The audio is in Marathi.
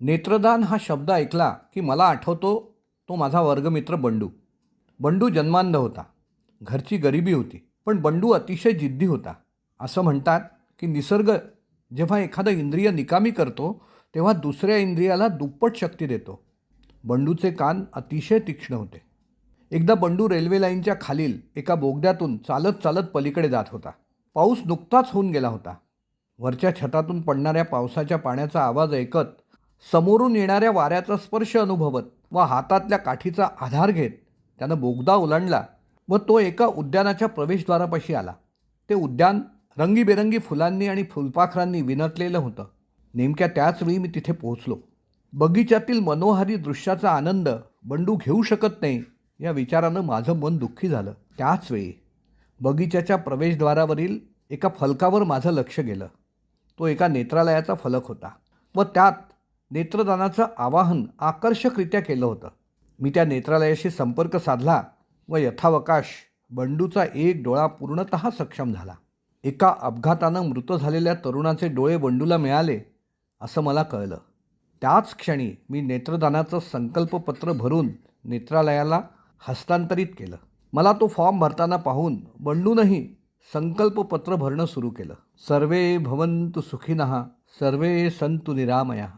नेत्रदान हा शब्द ऐकला की मला आठवतो तो माझा वर्गमित्र बंडू. बंडू जन्मांध होता. घरची गरिबी होती. पण बंडू अतिशय जिद्दी होता. असं म्हणतात की निसर्ग जेव्हा एखादं इंद्रिय निकामी करतो तेव्हा दुसऱ्या इंद्रियाला दुप्पट शक्ती देतो. बंडूचे कान अतिशय तीक्ष्ण होते. एकदा बंडू रेल्वे लाईनच्या खालील एका बोगद्यातून चालत चालत पलीकडे जात होता. पाऊस नुकताच होऊन गेला होता. वरच्या छतातून पडणाऱ्या पावसाच्या पाण्याचा आवाज ऐकत, समोरून येणाऱ्या वाऱ्याचा स्पर्श अनुभवत व हातातल्या काठीचा आधार घेत त्यानं बोगदा ओलांडला व तो एका उद्यानाच्या प्रवेशद्वारापाशी आला. ते उद्यान रंगीबेरंगी फुलांनी आणि फुलपाखरांनी विणतलेलं होतं. नेमक्या त्याच वेळी मी तिथे पोहोचलो. बगीच्यातील मनोहारी दृश्याचा आनंद बंडू घेऊ शकत नाही या विचारानं माझं मन दुःखी झालं. त्याच वेळी बगीच्याच्या प्रवेशद्वारावरील एका फलकावर माझं लक्ष गेलं. तो एका नेत्रालयाचा फलक होता व त्यात नेत्रदानाचं आवाहन आकर्षकरित्या केलं होतं. मी त्या नेत्रालयाशी संपर्क साधला व यथावकाश बंडूचा एक डोळा पूर्णतः सक्षम झाला. एका अपघातानं मृत झालेल्या तरुणाचे डोळे बंडूला मिळाले असं मला कळलं. त्याच क्षणी मी नेत्रदानाचं संकल्पपत्र भरून नेत्रालयाला हस्तांतरित केलं. मला तो फॉर्म भरताना पाहून बंडूनही संकल्पपत्र भरणं सुरू केलं. सर्वे भवन्तु सुखिनः, सर्वे सन्तु निरामयाः.